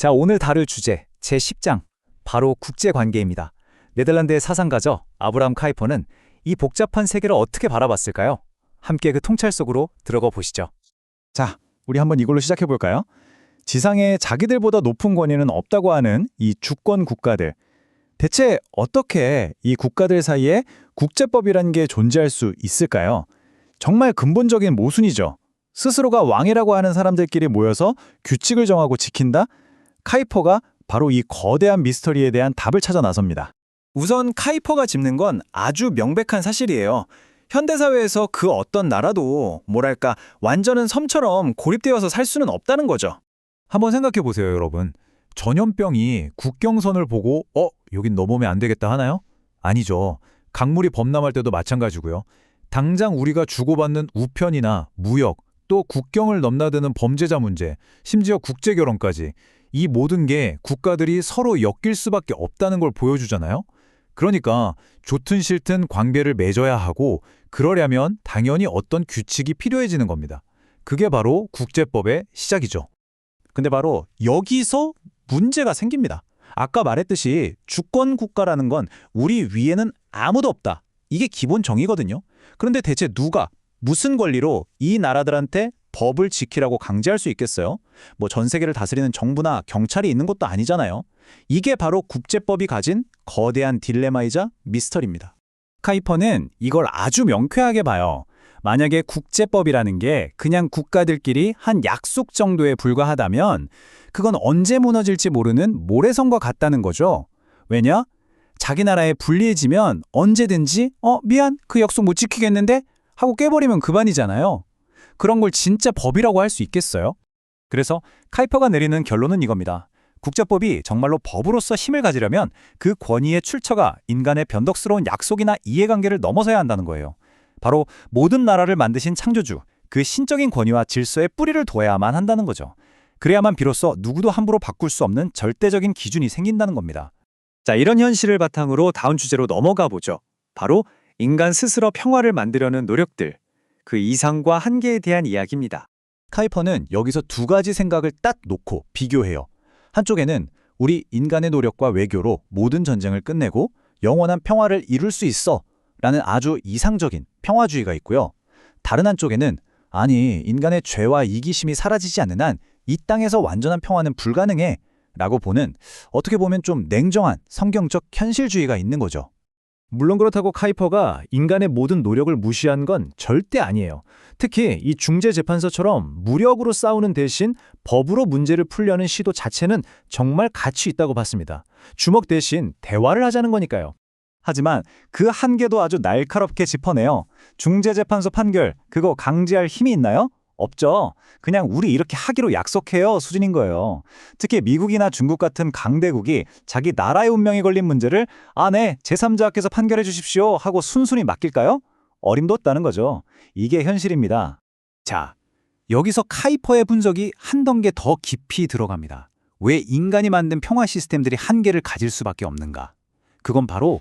자, 오늘 다룰 주제 제10장, 바로 국제관계입니다. 네덜란드의 사상가죠. 아브라함 카이퍼는 이 복잡한 세계를 어떻게 바라봤을까요? 함께 그 통찰 속으로 들어가 보시죠. 자, 우리 한번 이걸로 시작해 볼까요? 지상에 자기들보다 높은 권위는 없다고 하는 이 주권 국가들. 대체 어떻게 이 국가들 사이에 국제법이라는 게 존재할 수 있을까요? 정말 근본적인 모순이죠. 스스로가 왕이라고 하는 사람들끼리 모여서 규칙을 정하고 지킨다? 카이퍼가 바로 이 거대한 미스터리에 대한 답을 찾아 나섭니다. 우선 카이퍼가 짚는 건 아주 명백한 사실이에요. 현대사회에서 그 어떤 나라도 뭐랄까 완전한 섬처럼 고립되어서 살 수는 없다는 거죠. 한번 생각해 보세요, 여러분. 전염병이 국경선을 보고 여긴 넘어오면 안 되겠다 하나요? 아니죠. 강물이 범람할 때도 마찬가지고요. 당장 우리가 주고받는 우편이나 무역, 또 국경을 넘나드는 범죄자 문제, 심지어 국제결혼까지 이 모든 게 국가들이 서로 엮일 수밖에 없다는 걸 보여주잖아요. 그러니까 좋든 싫든 관계를 맺어야 하고 그러려면 당연히 어떤 규칙이 필요해지는 겁니다. 그게 바로 국제법의 시작이죠. 근데 바로 여기서 문제가 생깁니다. 아까 말했듯이 주권 국가라는 건 우리 위에는 아무도 없다. 이게 기본 정의거든요. 그런데 대체 누가, 무슨 권리로 이 나라들한테 법을 지키라고 강제할 수 있겠어요? 뭐 전 세계를 다스리는 정부나 경찰이 있는 것도 아니잖아요. 이게 바로 국제법이 가진 거대한 딜레마이자 미스터리입니다. 카이퍼는 이걸 아주 명쾌하게 봐요. 만약에 국제법이라는 게 그냥 국가들끼리 한 약속 정도에 불과하다면 그건 언제 무너질지 모르는 모래성과 같다는 거죠. 왜냐? 자기 나라에 불리해지면 언제든지 미안, 그 약속 못 지키겠는데? 하고 깨버리면 그만이잖아요. 그런 걸 진짜 법이라고 할 수 있겠어요? 그래서 카이퍼가 내리는 결론은 이겁니다. 국제법이 정말로 법으로서 힘을 가지려면 그 권위의 출처가 인간의 변덕스러운 약속이나 이해관계를 넘어서야 한다는 거예요. 바로 모든 나라를 만드신 창조주, 그 신적인 권위와 질서에 뿌리를 둬야만 한다는 거죠. 그래야만 비로소 누구도 함부로 바꿀 수 없는 절대적인 기준이 생긴다는 겁니다. 자, 이런 현실을 바탕으로 다음 주제로 넘어가 보죠. 바로 인간 스스로 평화를 만들려는 노력들, 그 이상과 한계에 대한 이야기입니다. 카이퍼는 여기서 두 가지 생각을 딱 놓고 비교해요. 한쪽에는 우리 인간의 노력과 외교로 모든 전쟁을 끝내고 영원한 평화를 이룰 수 있어 라는 아주 이상적인 평화주의가 있고요. 다른 한쪽에는 아니, 인간의 죄와 이기심이 사라지지 않는 한 이 땅에서 완전한 평화는 불가능해 라고 보는 어떻게 보면 좀 냉정한 성경적 현실주의가 있는 거죠. 물론 그렇다고 카이퍼가 인간의 모든 노력을 무시한 건 절대 아니에요. 특히 이 중재재판소처럼 무력으로 싸우는 대신 법으로 문제를 풀려는 시도 자체는 정말 가치 있다고 봤습니다. 주먹 대신 대화를 하자는 거니까요. 하지만 그 한계도 아주 날카롭게 짚어내요. 중재재판소 판결, 그거 강제할 힘이 있나요? 없죠. 그냥 우리 이렇게 하기로 약속해요 수준인 거예요. 특히 미국이나 중국 같은 강대국이 자기 나라의 운명이 걸린 문제를 네, 제3자께서 판결해 주십시오 하고 순순히 맡길까요? 어림도 없다는 거죠. 이게 현실입니다. 자, 여기서 카이퍼의 분석이 한 단계 더 깊이 들어갑니다. 왜 인간이 만든 평화 시스템들이 한계를 가질 수밖에 없는가? 그건 바로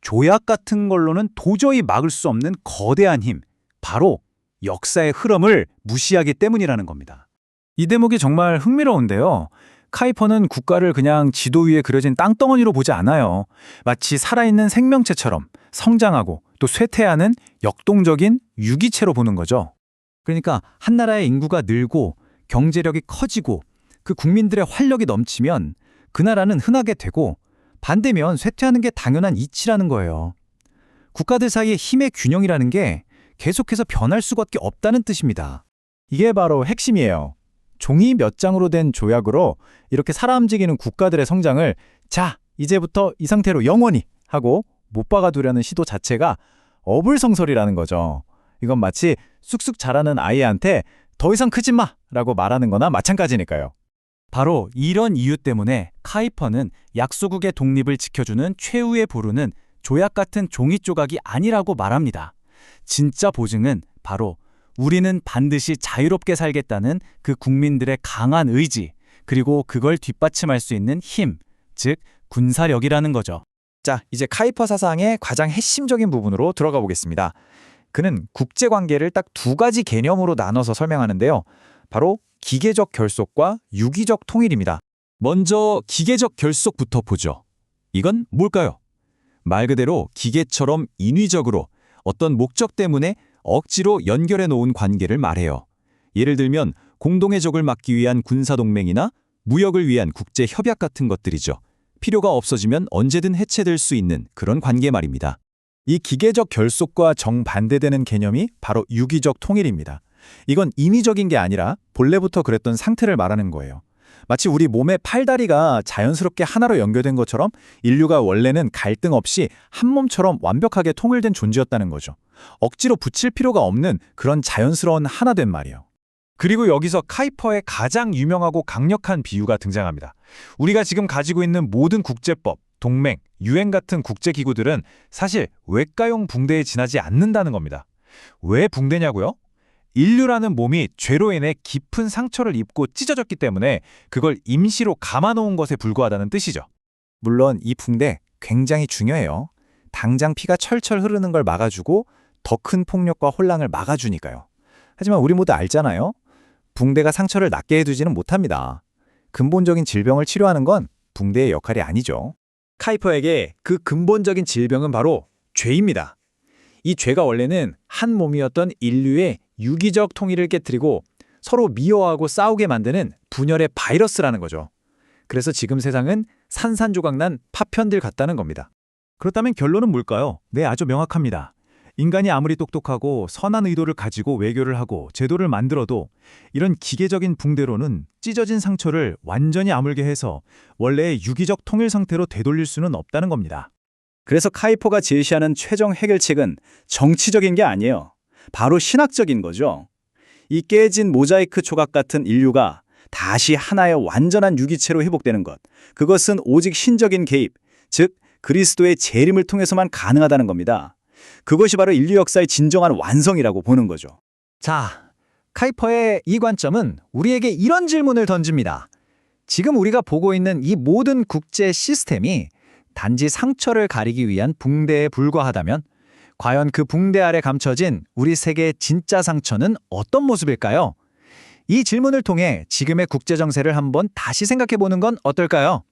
조약 같은 걸로는 도저히 막을 수 없는 거대한 힘, 바로 역사의 흐름을 무시하기 때문이라는 겁니다. 이 대목이 정말 흥미로운데요. 카이퍼는 국가를 그냥 지도 위에 그려진 땅덩어리로 보지 않아요. 마치 살아있는 생명체처럼 성장하고 또 쇠퇴하는 역동적인 유기체로 보는 거죠. 그러니까 한 나라의 인구가 늘고 경제력이 커지고 그 국민들의 활력이 넘치면 그 나라는 흔하게 되고 반대면 쇠퇴하는 게 당연한 이치라는 거예요. 국가들 사이의 힘의 균형이라는 게 계속해서 변할 수밖에 없다는 뜻입니다. 이게 바로 핵심이에요. 종이 몇 장으로 된 조약으로 이렇게 살아 움직이는 국가들의 성장을 자, 이제부터 이 상태로 영원히 하고 못 박아두려는 시도 자체가 어불성설이라는 거죠. 이건 마치 쑥쑥 자라는 아이한테 더 이상 크지 마! 라고 말하는 거나 마찬가지니까요. 바로 이런 이유 때문에 카이퍼는 약소국의 독립을 지켜주는 최후의 보루는 조약 같은 종이 조각이 아니라고 말합니다. 진짜 보증은 바로 우리는 반드시 자유롭게 살겠다는 그 국민들의 강한 의지, 그리고 그걸 뒷받침할 수 있는 힘, 즉 군사력이라는 거죠. 자, 이제 카이퍼 사상의 가장 핵심적인 부분으로 들어가 보겠습니다. 그는 국제관계를 딱 두 가지 개념으로 나눠서 설명하는데요. 바로 기계적 결속과 유기적 통일입니다. 먼저 기계적 결속부터 보죠. 이건 뭘까요? 말 그대로 기계처럼 인위적으로 어떤 목적 때문에 억지로 연결해 놓은 관계를 말해요. 예를 들면 공동의 적을 막기 위한 군사동맹이나 무역을 위한 국제협약 같은 것들이죠. 필요가 없어지면 언제든 해체될 수 있는 그런 관계 말입니다. 이 기계적 결속과 정반대되는 개념이 바로 유기적 통일입니다. 이건 인위적인 게 아니라 본래부터 그랬던 상태를 말하는 거예요. 마치 우리 몸의 팔다리가 자연스럽게 하나로 연결된 것처럼 인류가 원래는 갈등 없이 한 몸처럼 완벽하게 통일된 존재였다는 거죠. 억지로 붙일 필요가 없는 그런 자연스러운 하나된 말이에요. 그리고 여기서 카이퍼의 가장 유명하고 강력한 비유가 등장합니다. 우리가 지금 가지고 있는 모든 국제법, 동맹, 유엔 같은 국제기구들은 사실 외과용 붕대에 지나지 않는다는 겁니다. 왜 붕대냐고요? 인류라는 몸이 죄로 인해 깊은 상처를 입고 찢어졌기 때문에 그걸 임시로 감아놓은 것에 불과하다는 뜻이죠. 물론 이 붕대 굉장히 중요해요. 당장 피가 철철 흐르는 걸 막아주고 더 큰 폭력과 혼란을 막아주니까요. 하지만 우리 모두 알잖아요. 붕대가 상처를 낫게 해두지는 못합니다. 근본적인 질병을 치료하는 건 붕대의 역할이 아니죠. 카이퍼에게 그 근본적인 질병은 바로 죄입니다. 이 죄가 원래는 한 몸이었던 인류의 유기적 통일을 깨뜨리고 서로 미워하고 싸우게 만드는 분열의 바이러스라는 거죠. 그래서 지금 세상은 산산조각난 파편들 같다는 겁니다. 그렇다면 결론은 뭘까요? 네, 아주 명확합니다. 인간이 아무리 똑똑하고 선한 의도를 가지고 외교를 하고 제도를 만들어도 이런 기계적인 붕대로는 찢어진 상처를 완전히 아물게 해서 원래의 유기적 통일 상태로 되돌릴 수는 없다는 겁니다. 그래서 카이퍼가 제시하는 최종 해결책은 정치적인 게 아니에요. 바로 신학적인 거죠. 이 깨진 모자이크 조각 같은 인류가 다시 하나의 완전한 유기체로 회복되는 것. 그것은 오직 신적인 개입, 즉 그리스도의 재림을 통해서만 가능하다는 겁니다. 그것이 바로 인류 역사의 진정한 완성이라고 보는 거죠. 자, 카이퍼의 이 관점은 우리에게 이런 질문을 던집니다. 지금 우리가 보고 있는 이 모든 국제 시스템이 단지 상처를 가리기 위한 붕대에 불과하다면 과연 그 붕대 아래 감춰진 우리 세계의 진짜 상처는 어떤 모습일까요? 이 질문을 통해 지금의 국제 정세를 한번 다시 생각해 보는 건 어떨까요?